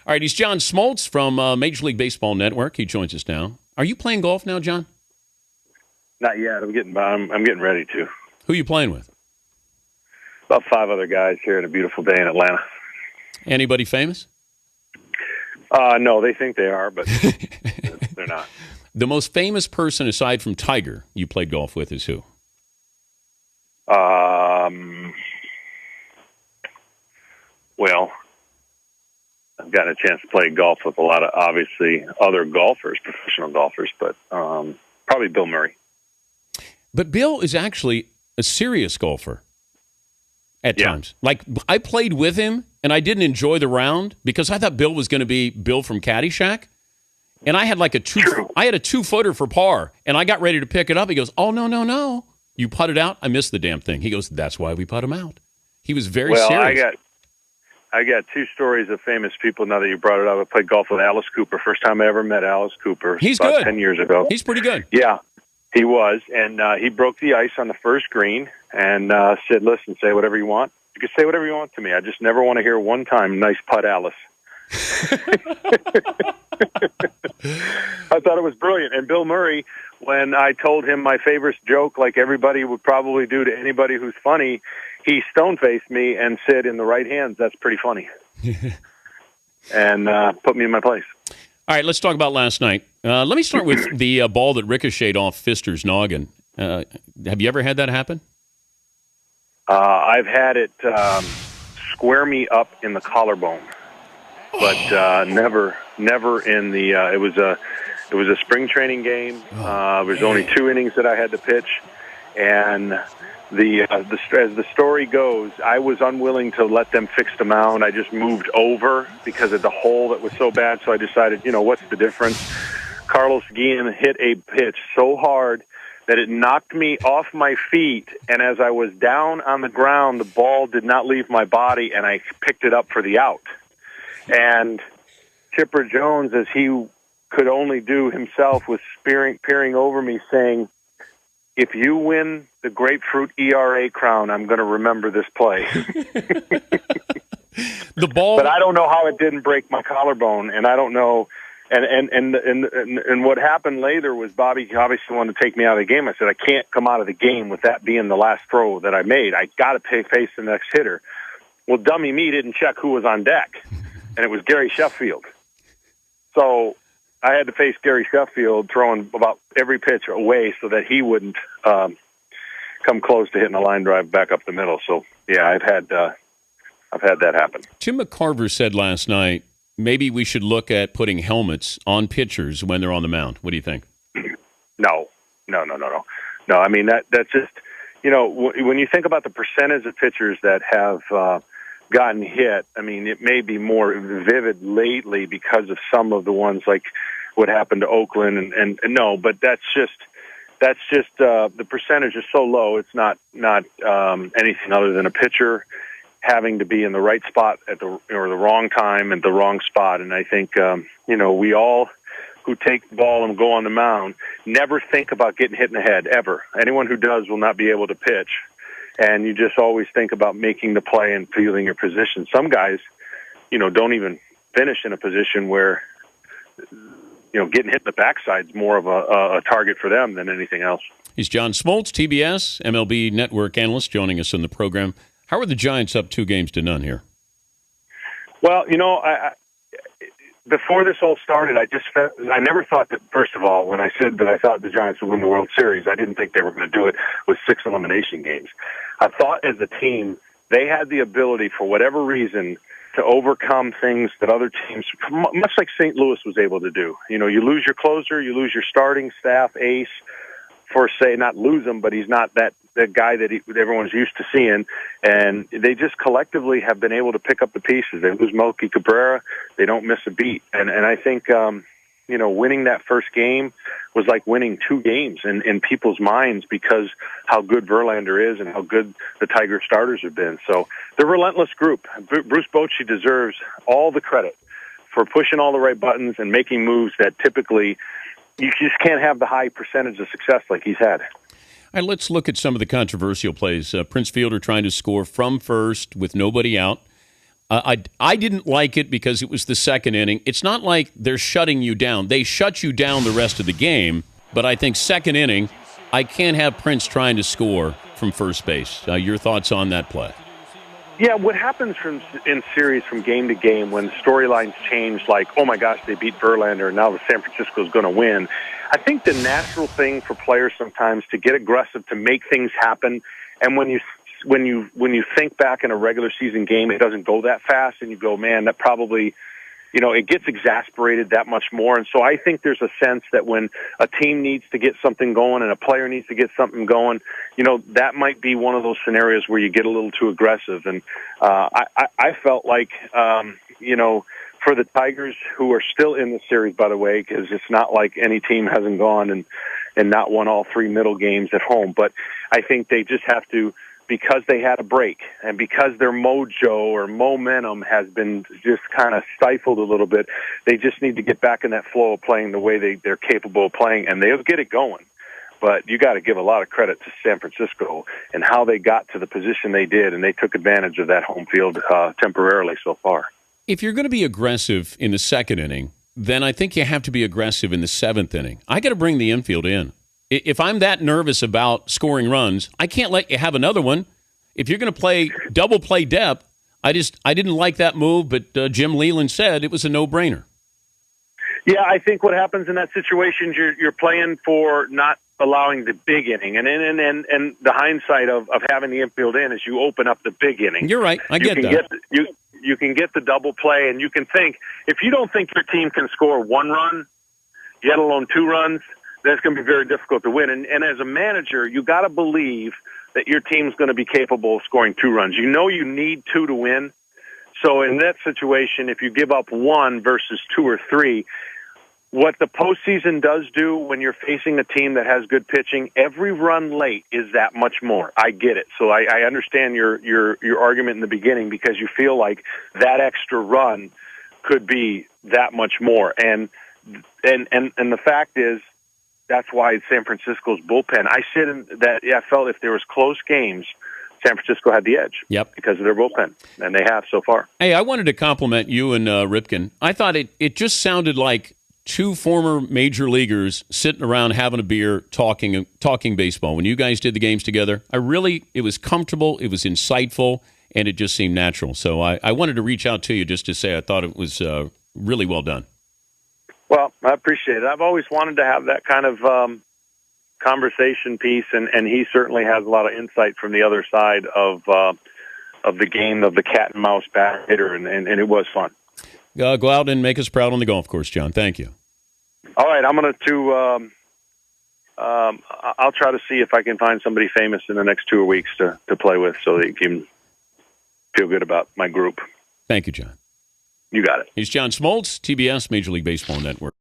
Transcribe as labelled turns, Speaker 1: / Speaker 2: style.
Speaker 1: All right, he's John Smoltz from Major League Baseball Network. He joins us now. Are you playing golf now, John?
Speaker 2: Not yet. I'm getting ready to.
Speaker 1: Who are you playing with?
Speaker 2: About 5 other guys here on a beautiful day in Atlanta.
Speaker 1: Anybody famous?
Speaker 2: No, they think they are, but they're not.
Speaker 1: The most famous person aside from Tiger you played golf with is who?
Speaker 2: Well, I've gotten a chance to play golf with a lot of, obviously, other golfers, professional golfers, but probably Bill Murray.
Speaker 1: But Bill is actually a serious golfer at times. Like, I played with him, and I didn't enjoy the round because I thought Bill was going to be Bill from Caddyshack. And I had like a 2-footer for par, and I got ready to pick it up. He goes, "Oh, no. You putted out? I missed the damn thing." He goes, "That's why we put him out." He was very serious.
Speaker 2: I got 2 stories of famous people now that you brought it up. I played golf with Alice Cooper. First time I ever met Alice Cooper.
Speaker 1: He's
Speaker 2: about
Speaker 1: good.
Speaker 2: 10 years ago.
Speaker 1: He's pretty good.
Speaker 2: Yeah, he was. And he broke the ice on the first green and said, "Listen, say whatever you want. You can say whatever you want to me. I just never want to hear one time, 'Nice putt, Alice.'" I thought it was brilliant. And Bill Murray, when I told him my favorite joke, like everybody would probably do to anybody who's funny, he stone-faced me and said, "In the right hands, that's pretty funny." And put me in my place.
Speaker 1: All right, let's talk about last night. Let me start with the ball that ricocheted off Pfister's noggin. Have you ever had that happen?
Speaker 2: I've had it square me up in the collarbone, but never in the. It was a spring training game. There was only 2 innings that I had to pitch, and as the story goes, I was unwilling to let them fix the mound. I just moved over because of the hole that was so bad. So I decided, what's the difference? Carlos Guillen hit a pitch so hard that it knocked me off my feet, and as I was down on the ground, the ball did not leave my body, and I picked it up for the out. And Chipper Jones, as he could only do himself, was peering over me saying, "If you win the Grapefruit ERA crown, I'm going to remember this play."
Speaker 1: The ball,
Speaker 2: but I don't know how it didn't break my collarbone, and I don't know. And what happened later was Bobby obviously wanted to take me out of the game. I said, "I can't come out of the game with that being the last throw that I made. I got to face the next hitter." Well, dummy me didn't check who was on deck, and it was Gary Sheffield. So I had to face Gary Sheffield throwing about every pitch away so that he wouldn't come close to hitting a line drive back up the middle. So yeah, I've had that happen.
Speaker 1: Jim McCarver said last night, maybe we should look at putting helmets on pitchers when they're on the mound. What do you think?
Speaker 2: No. I mean, that's just, when you think about the percentage of pitchers that have gotten hit, I mean, it may be more vivid lately because of some of the ones like what happened to Oakland, and no, but that's just the percentage is so low. It's not anything other than a pitcher having to be in the right spot at the wrong time at the wrong spot. And I think we all who take the ball and go on the mound never think about getting hit in the head ever. Anyone who does will not be able to pitch. And you just always think about making the play and fielding your position. Some guys, don't even finish in a position where, getting hit in the backside is more of a target for them than anything else.
Speaker 1: He's John Smoltz, TBS, MLB Network analyst, joining us in the program. How are the Giants up 2-0 here?
Speaker 2: Well, I before this all started, I never thought that, first of all, when I said that I thought the Giants would win the World Series, I didn't think they were going to do it with 6 elimination games. I thought as a team, they had the ability, for whatever reason, to overcome things that other teams, much like St. Louis was able to do. You lose your closer, you lose your starting staff ace, for, say, not lose him, but he's not that guy that everyone's used to seeing. And they just collectively have been able to pick up the pieces. They lose Melky Cabrera. They don't miss a beat. And I think, winning that first game was like winning 2 games in people's minds because how good Verlander is and how good the Tiger starters have been. So they're a relentless group. Bruce Bochy deserves all the credit for pushing all the right buttons and making moves that typically you just can't have the high percentage of success like he's had.
Speaker 1: All right, let's look at some of the controversial plays. Prince Fielder trying to score from first with nobody out. I didn't like it because it was the second inning. It's not like they're shutting you down. They shut you down the rest of the game, but I think second inning, I can't have Prince trying to score from first base. Your thoughts on that play?
Speaker 2: Yeah, what happens in series from game to game when storylines change, like, oh my gosh, they beat Verlander, and now the San Francisco's going to win. I think the natural thing for players sometimes to get aggressive, to make things happen, and when you think back in a regular season game, it doesn't go that fast, and you go, man, that probably, it gets exasperated that much more. And so I think there's a sense that when a team needs to get something going and a player needs to get something going, that might be one of those scenarios where you get a little too aggressive. And I felt like, for the Tigers, who are still in the series, by the way, because it's not like any team hasn't gone and not won all three middle games at home. But I think they just have to, because they had a break and because their mojo or momentum has been just kind of stifled a little bit, they just need to get back in that flow of playing the way they're capable of playing, and they'll get it going. But you got to give a lot of credit to San Francisco and how they got to the position they did, and they took advantage of that home field temporarily so far.
Speaker 1: If you're going to be aggressive in the second inning, then I think you have to be aggressive in the seventh inning. I got to bring the infield in. If I'm that nervous about scoring runs, I can't let you have another one. If you're going to play double play depth, I didn't like that move, but Jim Leyland said it was a no-brainer.
Speaker 2: Yeah, I think what happens in that situation, you're playing for not allowing the big inning, and the hindsight of having the infield in is you open up the big inning.
Speaker 1: You're right. I get that.
Speaker 2: You can get the double play, and you can think, if you don't think your team can score one run, yet alone two runs, that's going to be very difficult to win. And as a manager, you got to believe that your team's going to be capable of scoring two runs. You need two to win. So in that situation, if you give up one versus two or three, what the postseason does do when you're facing a team that has good pitching, every run late is that much more. I get it. So I understand your argument in the beginning, because you feel like that extra run could be that much more. And the fact is, that's why San Francisco's bullpen. I felt if there was close games, San Francisco had the edge.
Speaker 1: Yep.
Speaker 2: Because of their bullpen, and they have so far.
Speaker 1: Hey, I wanted to compliment you and Ripken. I thought it just sounded like two former major leaguers sitting around having a beer, talking baseball. When you guys did the games together, it was comfortable, it was insightful, and it just seemed natural. So I wanted to reach out to you just to say I thought it was really well done.
Speaker 2: Well, I appreciate it. I've always wanted to have that kind of conversation piece, and he certainly has a lot of insight from the other side of the game of the cat and mouse batter hitter, and it was fun.
Speaker 1: Go out and make us proud on the golf course, John. Thank you.
Speaker 2: All right, I'm going to I'll try to see if I can find somebody famous in the next 2 weeks to play with, so that you can feel good about my group.
Speaker 1: Thank you, John.
Speaker 2: You got it.
Speaker 1: He's John Smoltz, TBS Major League Baseball Network.